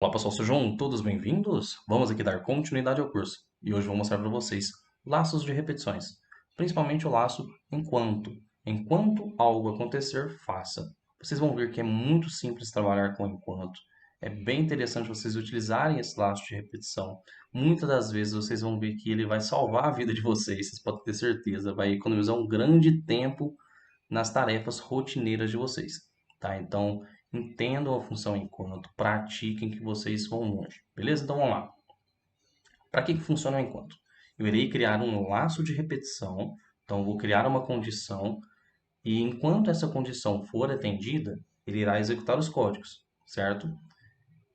Olá pessoal, sejam todos bem-vindos. Vamos aqui dar continuidade ao curso e hoje vou mostrar para vocês laços de repetições, principalmente o laço enquanto algo acontecer, faça. Vocês vão ver que é muito simples trabalhar com enquanto. É bem interessante vocês utilizarem esse laço de repetição. Muitas das vezes vocês vão ver que ele vai salvar a vida de vocês podem ter certeza, vai economizar um grande tempo nas tarefas rotineiras de vocês, tá? Então, entendam a função enquanto, pratiquem que vocês vão longe, beleza? Então, vamos lá. Para que funciona o enquanto? Eu irei criar um laço de repetição, então vou criar uma condição e enquanto essa condição for atendida, ele irá executar os códigos, certo?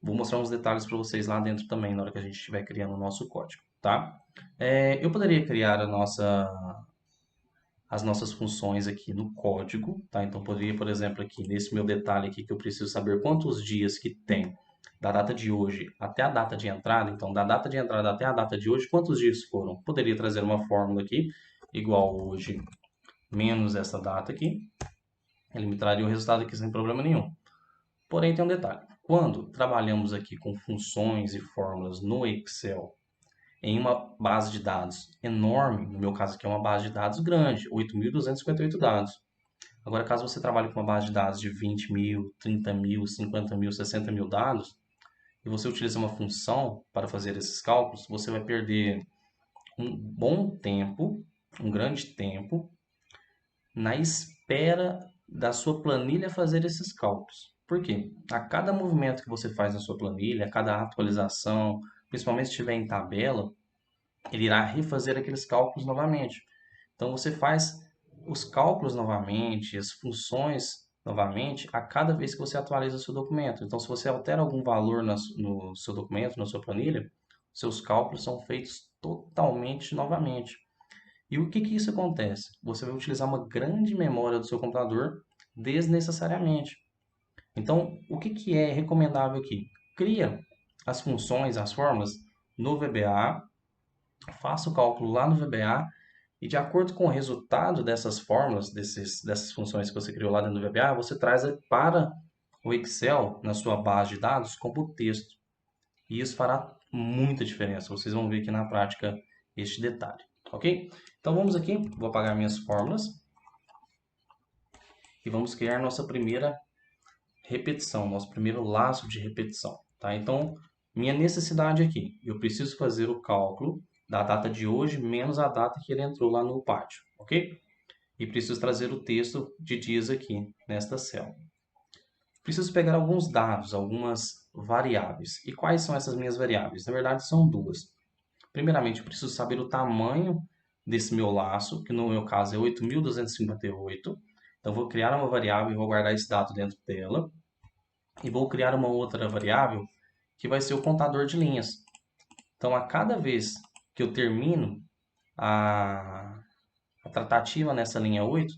Vou mostrar uns detalhes para vocês lá dentro também, na hora que a gente estiver criando o nosso código, tá? Eu poderia criar as nossas funções aqui no código, tá? Então, poderia, por exemplo, aqui nesse meu detalhe aqui que eu preciso saber quantos dias que tem da data de hoje até a data de entrada. Então, da data de entrada até a data de hoje, quantos dias foram? Poderia trazer uma fórmula aqui, igual hoje menos essa data aqui. Ele me traria o resultado aqui sem problema nenhum. Porém, tem um detalhe. Quando trabalhamos aqui com funções e fórmulas no Excel, em uma base de dados enorme, no meu caso aqui é uma base de dados grande, 8.258 dados. Agora, caso você trabalhe com uma base de dados de 20 mil, 30 mil, 50 mil, 60 mil dados, e você utiliza uma função para fazer esses cálculos, você vai perder um bom tempo, um grande tempo, na espera da sua planilha fazer esses cálculos. Por quê? A cada movimento que você faz na sua planilha, a cada atualização, principalmente se estiver em tabela, ele irá refazer aqueles cálculos novamente. Então você faz os cálculos novamente, as funções novamente, a cada vez que você atualiza o seu documento. Então, se você altera algum valor no seu documento, na sua planilha, seus cálculos são feitos totalmente novamente. E o que que isso acontece? Você vai utilizar uma grande memória do seu computador desnecessariamente. Então, o que que é recomendável aqui? Cria as funções, as fórmulas no VBA, faça o cálculo lá no VBA e de acordo com o resultado dessas fórmulas, dessas funções que você criou lá dentro do VBA, você traz para o Excel, na sua base de dados, como texto. E isso fará muita diferença. Vocês vão ver aqui na prática este detalhe, ok? Então vamos aqui, vou apagar minhas fórmulas e vamos criar nossa primeira repetição, nosso primeiro laço de repetição, tá? Então, minha necessidade aqui, eu preciso fazer o cálculo da data de hoje menos a data que ele entrou lá no pátio, ok? E preciso trazer o texto de dias aqui nesta célula. Preciso pegar alguns dados, algumas variáveis. E quais são essas minhas variáveis? Na verdade, são duas. Primeiramente, eu preciso saber o tamanho desse meu laço, que no meu caso é 8.258. Então, vou criar uma variável e vou guardar esse dado dentro dela. E vou criar uma outra variável que vai ser o contador de linhas. Então, a cada vez que eu termino a tratativa nessa linha 8,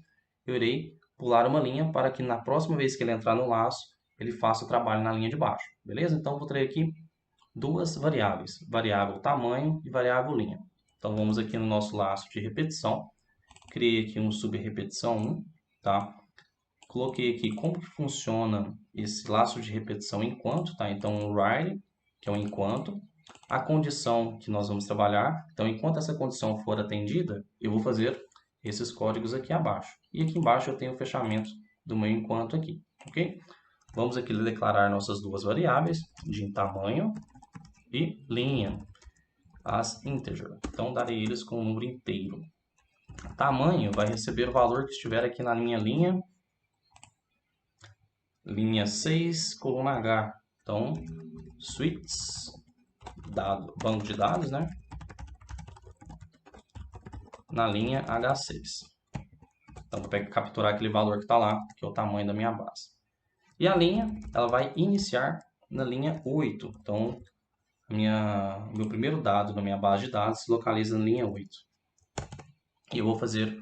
eu irei pular uma linha para que na próxima vez que ele entrar no laço, ele faça o trabalho na linha de baixo. Beleza? Então, vou trazer aqui duas variáveis, variável tamanho e variável linha. Então, vamos aqui no nosso laço de repetição. Criei aqui um subrepetição 1, tá? Coloquei aqui como que funciona esse laço de repetição enquanto, tá? Então, o while, que é o enquanto. A condição que nós vamos trabalhar. Então, enquanto essa condição for atendida, eu vou fazer esses códigos aqui abaixo. E aqui embaixo eu tenho o fechamento do meu enquanto aqui, ok? Vamos aqui declarar nossas duas variáveis de tamanho e linha, as integer. Então, darei eles com um número inteiro. Tamanho vai receber o valor que estiver aqui na minha linha 6, coluna H. Então, suites, banco de dados, né? Na linha H6. Então, vou capturar aquele valor que está lá, que é o tamanho da minha base. E a linha, ela vai iniciar na linha 8. Então, meu primeiro dado na minha base de dados se localiza na linha 8. E eu vou fazer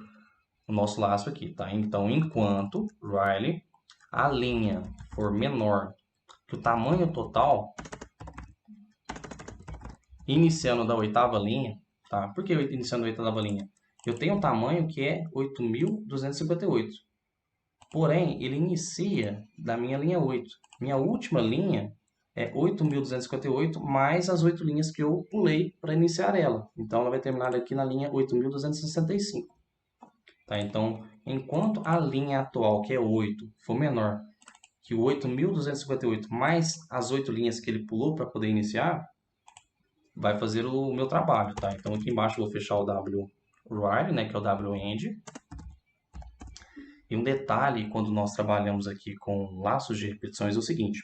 o nosso laço aqui, tá? Então, enquanto Riley, a linha for menor que o tamanho total, iniciando da oitava linha, tá? Por que iniciando da oitava linha? Eu tenho um tamanho que é 8.258. Porém, ele inicia da minha linha 8. Minha última linha é 8.258 mais as 8 linhas que eu pulei para iniciar ela. Então, ela vai terminar aqui na linha 8.265. Tá? Então, enquanto a linha atual, que é 8, for menor que o 8.258 mais as 8 linhas que ele pulou para poder iniciar, vai fazer o meu trabalho. Tá? Então, aqui embaixo eu vou fechar o while, né, que é o w-end. E um detalhe quando nós trabalhamos aqui com laços de repetições é o seguinte: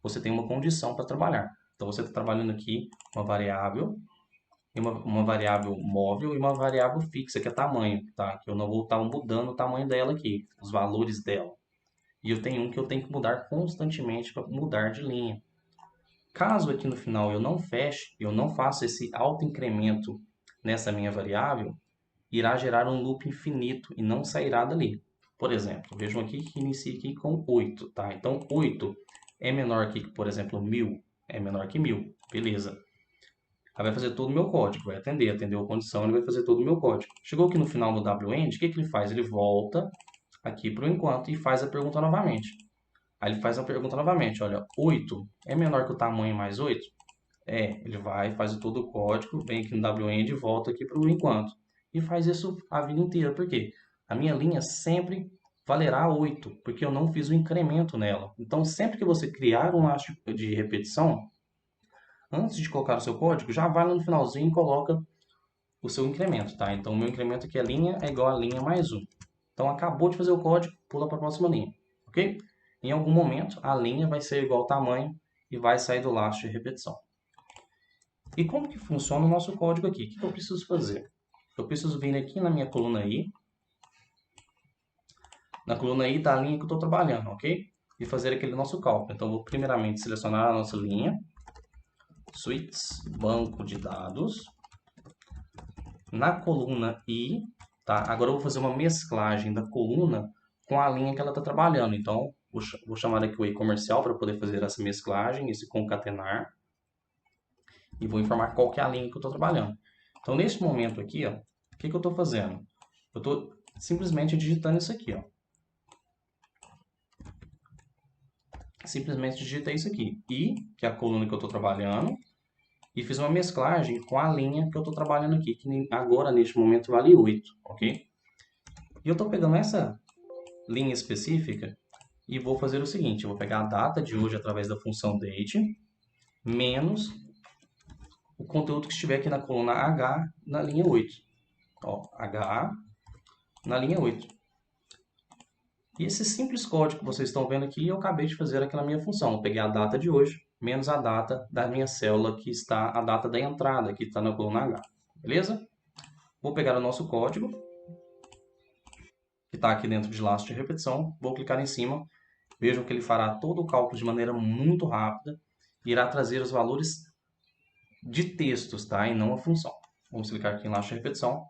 você tem uma condição para trabalhar. Então, você está trabalhando aqui uma variável, uma variável móvel e uma variável fixa, que é tamanho, tá? Que eu não vou estar mudando o tamanho dela aqui, os valores dela. E eu tenho um que eu tenho que mudar constantemente para mudar de linha. Caso aqui no final eu não feche, eu não faça esse autoincremento nessa minha variável, irá gerar um loop infinito e não sairá dali. Por exemplo, vejam aqui que inicia aqui com 8, tá? Então, 8 é menor que, por exemplo, 1.000. É menor que 1.000. Beleza. Aí vai fazer todo o meu código, vai atendeu a condição, ele vai fazer todo o meu código. Chegou aqui no final do w-end, o que ele faz? Ele volta aqui para o enquanto e faz a pergunta novamente. Aí ele faz a pergunta novamente, olha, 8 é menor que o tamanho mais 8? É, ele vai, faz todo o código, vem aqui no w-end e volta aqui para o enquanto. E faz isso a vida inteira, por quê? A minha linha sempre valerá 8, porque eu não fiz o incremento nela. Então, sempre que você criar um laço de repetição, antes de colocar o seu código, já vai lá no finalzinho e coloca o seu incremento, tá? Então, o meu incremento aqui, a linha, é igual a linha mais 1. Então, acabou de fazer o código, pula para a próxima linha, ok? Em algum momento, a linha vai ser igual ao tamanho e vai sair do laço de repetição. E como que funciona o nosso código aqui? O que eu preciso fazer? Eu preciso vir aqui na minha coluna I. Na coluna I está a linha que eu estou trabalhando, ok? E fazer aquele nosso cálculo. Então, eu vou primeiramente selecionar a nossa linha. Suites, banco de dados. Na coluna I, tá? Agora eu vou fazer uma mesclagem da coluna com a linha que ela está trabalhando. Então, vou chamar aqui o I comercial para poder fazer essa mesclagem, esse concatenar. E vou informar qual que é a linha que eu estou trabalhando. Então, nesse momento aqui, ó, o que eu estou fazendo? Eu estou simplesmente digitando isso aqui, ó. Simplesmente digitei isso aqui. I, que é a coluna que eu estou trabalhando, e fiz uma mesclagem com a linha que eu estou trabalhando aqui, que agora, neste momento, vale 8, ok? E eu estou pegando essa linha específica e vou fazer o seguinte, eu vou pegar a data de hoje através da função date, menos o conteúdo que estiver aqui na coluna H na linha 8. Ó, H na linha 8. E esse simples código que vocês estão vendo aqui, eu acabei de fazer aqui na minha função. Eu peguei a data de hoje, menos a data da minha célula, que está a data da entrada, que está na coluna H. Beleza? Vou pegar o nosso código, que está aqui dentro de laço de repetição. Vou clicar em cima. Vejam que ele fará todo o cálculo de maneira muito rápida. E irá trazer os valores de textos, tá? E não a função. Vamos clicar aqui em laço de repetição.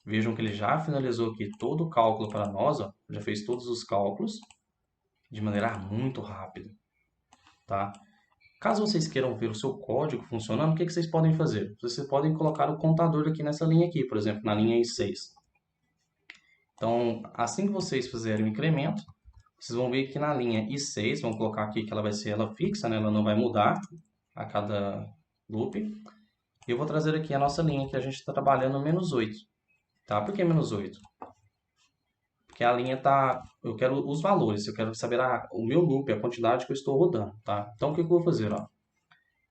Vejam que ele já finalizou aqui todo o cálculo para nós, ó. Já fez todos os cálculos de maneira muito rápida, tá? Caso vocês queiram ver o seu código funcionando, o que vocês podem fazer? Vocês podem colocar o contador aqui nessa linha aqui, por exemplo, na linha I6. Então, assim que vocês fizerem o incremento, vocês vão ver que na linha I6, vamos colocar aqui que ela vai ser ela fixa, né? Ela não vai mudar a cada loop. E eu vou trazer aqui a nossa linha que a gente está trabalhando menos 8. Tá? Por que menos 8? Porque a linha tá... Eu quero os valores, eu quero saber o meu loop, a quantidade que eu estou rodando, tá? Então, o que eu vou fazer, ó?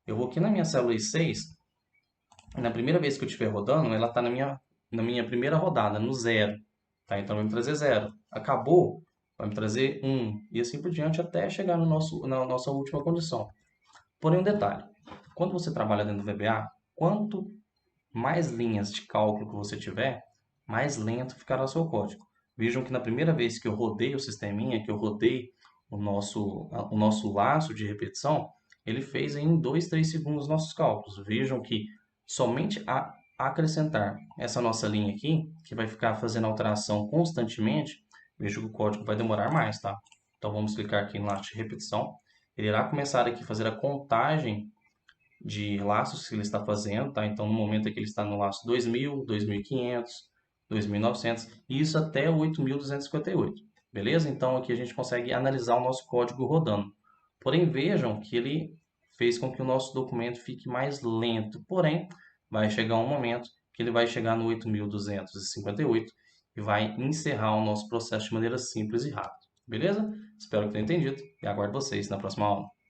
Eu vou aqui na minha célula I6, na primeira vez que eu estiver rodando, ela está na minha primeira rodada, no 0. Tá? Então, vai me trazer 0. Acabou, vai me trazer 1. E assim por diante, até chegar no na nossa última condição. Porém, um detalhe. Quando você trabalha dentro do VBA, quanto mais linhas de cálculo que você tiver, mais lento ficará o seu código. Vejam que na primeira vez que eu rodei o sisteminha, que eu rodei o nosso laço de repetição, ele fez em 2, 3 segundos nossos cálculos. Vejam que somente a acrescentar essa nossa linha aqui, que vai ficar fazendo alteração constantemente, vejo que o código vai demorar mais, tá? Então vamos clicar aqui em laço de repetição. Ele irá começar aqui a fazer a contagem de laços que ele está fazendo, tá? Então, no momento aqui ele está no laço 2000, 2500, 2900, e isso até 8258, beleza? Então, aqui a gente consegue analisar o nosso código rodando. Porém, vejam que ele fez com que o nosso documento fique mais lento. Porém, vai chegar um momento que ele vai chegar no 8.258 e vai encerrar o nosso processo de maneira simples e rápida. Beleza? Espero que tenham entendido e aguardo vocês na próxima aula.